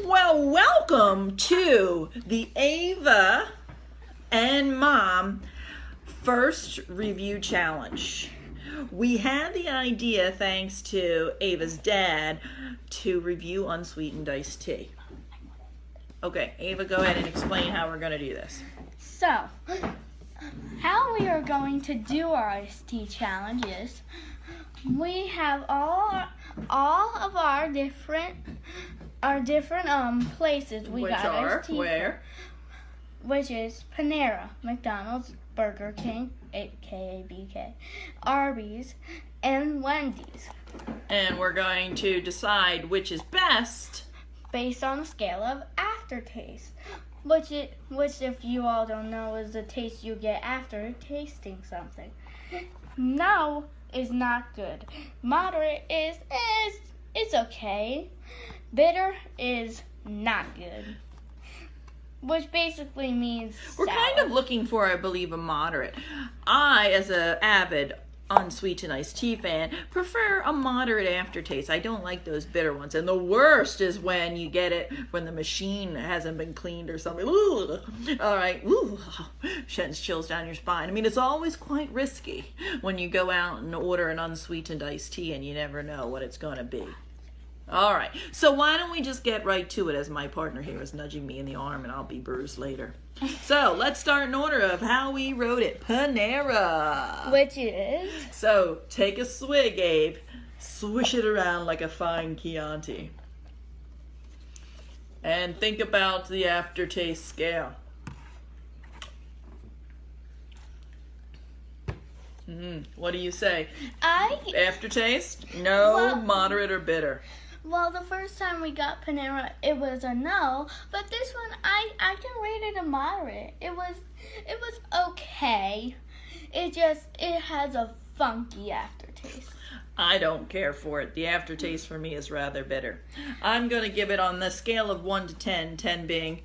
Well, welcome to the Ava and Mom first review challenge. We had the idea, thanks to Ava's dad, to review unsweetened iced tea. Okay, Ava, go ahead and explain how we're going to do this. So, how we are going to do our iced tea challenge is we have all of our different places we Which got are iced tea where? Which is Panera, McDonald's, Burger King, aka BK, Arby's, and Wendy's. And we're going to decide which is best based on a scale of aftertaste, which if you all don't know is the taste you get after tasting something. No is not good. Moderate is it's okay. Bitter is not good. Which basically means we're sour. kind of looking for, I believe, a moderate. I, as an avid unsweetened iced tea fan, prefer a moderate aftertaste. I don't like those bitter ones. And the worst is when you get it when the machine hasn't been cleaned or something. Ooh. All right. Ooh. Sends chills down your spine. I mean, it's always quite risky when you go out and order an unsweetened iced tea and you never know what it's going to be. All right, so why don't we just get right to it, as my partner here is nudging me in the arm and I'll be bruised later. So let's start in order of how we wrote it. Panera. Which is? So take a swig, Abe. Swish it around like a fine Chianti. And think about the aftertaste scale. What do you say? Aftertaste? No, well, moderate, or bitter? Well, the first time we got Panera, it was a no, but this one I can rate it a moderate. It was okay. It has a funky aftertaste. I don't care for it. The aftertaste for me is rather bitter. I'm going to give it on the scale of 1 to 10, 10 being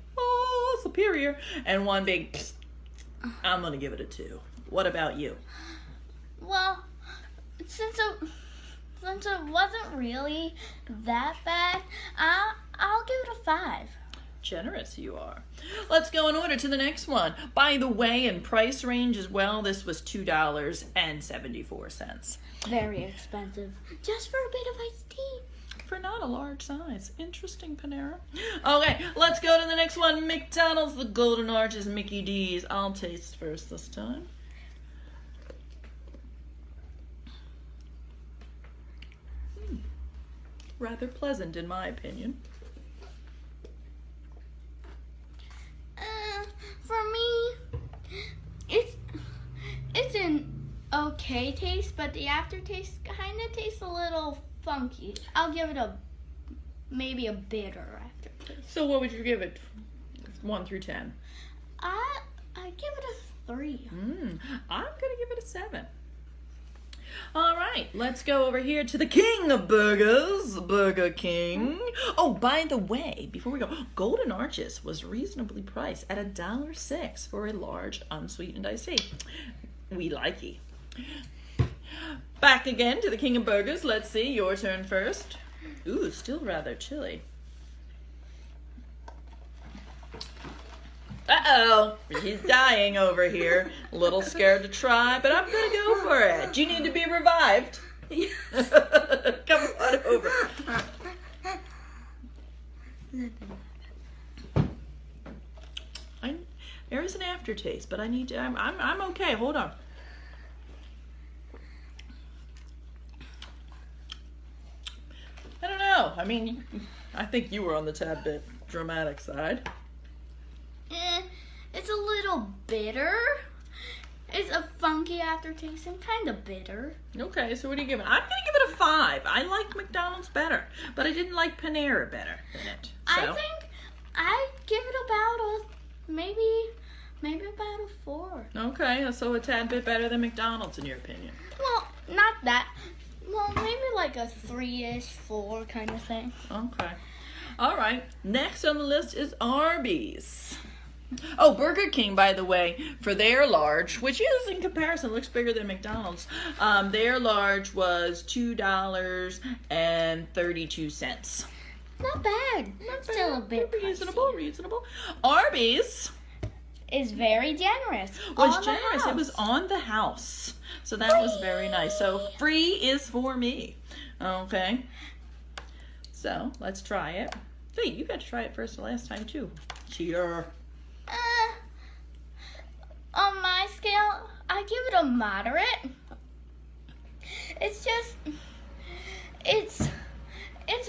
superior, and 1 being I'm going to give it a 2. What about you? Well, since it wasn't really that bad, I'll give it a 5. Generous you are. Let's go in order to the next one. By the way, in price range as well, this was $2.74. Very expensive. Just for a bit of iced tea. For not a large size. Interesting, Panera. Okay, let's go to the next one. McDonald's, the Golden Arches, Mickey D's. I'll taste first this time. Rather pleasant, in my opinion. For me, it's an okay taste, but the aftertaste kind of tastes a little funky. I'll give it maybe a bitter aftertaste. So what would you give it? 1 through 10. I give it a 3. I'm gonna give it a 7. All right, let's go over here to the king of burgers, Burger King. Oh, by the way, before we go, Golden Arches was reasonably priced at $1.06 for a large unsweetened iced tea. We like it. Back again to the king of burgers. Let's see, your turn first. Ooh, it's still rather chilly. Uh-oh, he's dying over here. A little scared to try, but I'm going to go for it. Do you need to be revived? Yes. Come on over. There is an aftertaste, but I need to, I'm okay. Hold on. I don't know. I mean, I think you were on the tad bit dramatic side. It's a little bitter. It's a funky aftertaste and kind of bitter. Okay, so what do you give it? I'm going to give it a 5. I like McDonald's better, but I didn't like Panera better than it. So. I think I'd give it about maybe about a 4. Okay, so a tad bit better than McDonald's in your opinion. Well, not that. Well, maybe like a 3-ish, 4 kind of thing. Okay. All right. Next on the list is Arby's. Oh, Burger King, by the way, for their large, which is in comparison, looks bigger than McDonald's, their large was $2.32. Not bad. Not Still bad. a bit Reasonable, reasonable. Arby's is very generous. was On the generous. It house. was on the house. So that was very nice. So free is for me. Okay. So let's try it. Hey, you got to try it first the last time too. Cheater. On my scale, I give it a moderate. It's just, it's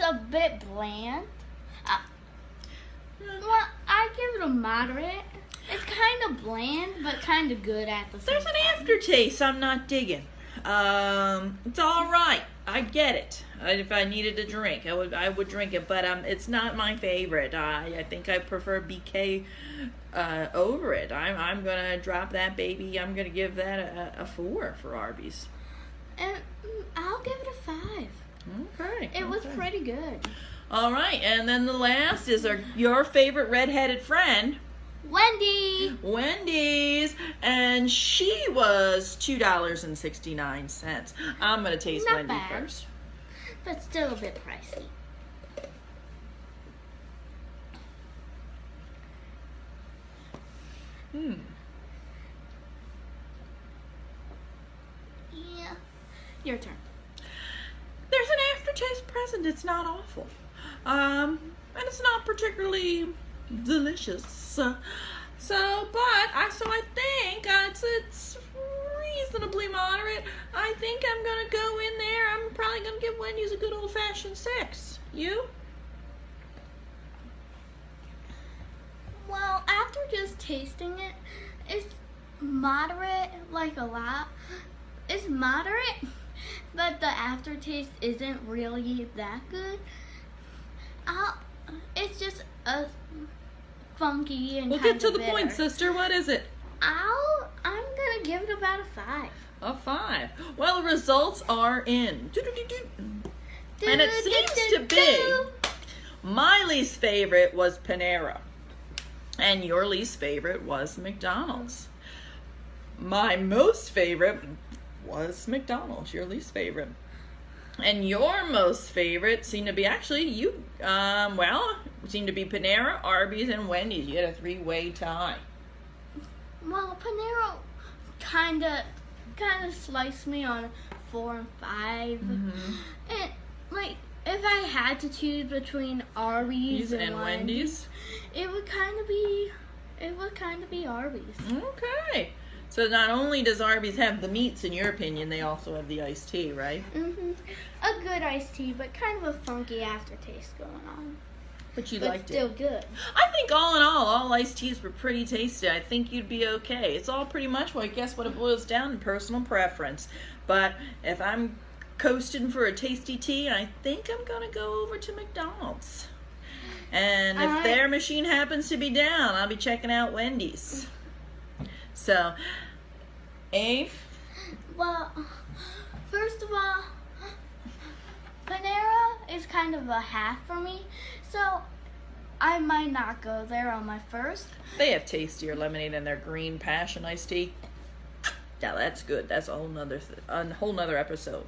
a bit bland. Well, I give it a moderate. It's kind of bland, but kind of good at the same There's time. an aftertaste I'm not digging. It's all right. I get it. If I needed a drink, I would drink it, but it's not my favorite. I think I prefer BK over it. I'm gonna drop that baby. I'm gonna give that a 4 for Arby's. And I'll give it a 5. Okay. It was pretty good. All right, and then the last is your favorite redheaded friend, Wendy's, and she was $2.69. I'm gonna taste Not Wendy bad. first. But still a bit pricey. Yeah. Your turn. There's an aftertaste present. It's not awful, and it's not particularly delicious. So I think it's reasonably moderate. I think I'm gonna go in there. I'm probably gonna give Wendy's a good old-fashioned 6. You? Well, after just tasting it, it's moderate, like a lot. It's moderate, but the aftertaste isn't really that good. It's just a funky and We'll kind get to of the bitter. point, sister. What is it? I'm gonna give it about a 5. A 5. Well, the results are in. And it seems to be my least favorite was Panera. And your least favorite was McDonald's. My most favorite was McDonald's, your least favorite. And your most favorite seemed to be seemed to be Panera, Arby's, and Wendy's. You had a 3-way tie. Well, Panera kind of sliced me on 4 and 5. And like, if I had to choose between Arby's and Wendy's, it would kind of be Arby's. Okay. So not only does Arby's have the meats, in your opinion, they also have the iced tea, right? A good iced tea, but kind of a funky aftertaste going on. But you But liked still it. good. I think all in all iced teas were pretty tasty. I think you'd be okay. It's all pretty much, well, I guess what it boils down to, personal preference. But if I'm coasting for a tasty tea, I think I'm going to go over to McDonald's. And if their machine happens to be down, I'll be checking out Wendy's. So, Abe? Well, first of all, Panera is kind of a half for me, so I might not go there on my first. They have tastier lemonade and their green passion iced tea. Now that's good. That's a whole nother episode.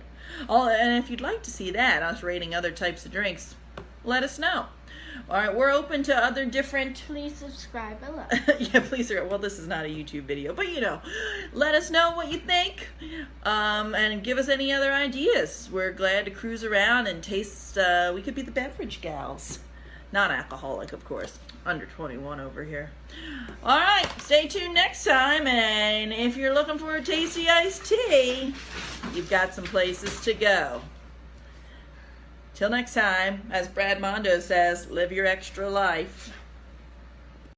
Oh, and if you'd like to see that, us rating other types of drinks, let us know. All right, we're open to other different. Please subscribe below. Yeah, please. Well, this is not a YouTube video, but let us know what you think, and give us any other ideas. We're glad to cruise around and taste. We could be the beverage gals, not alcoholic, of course. Under 21 over here. All right, stay tuned next time, and if you're looking for a tasty iced tea, you've got some places to go. Till next time, as Brad Mondo says, live your extra life.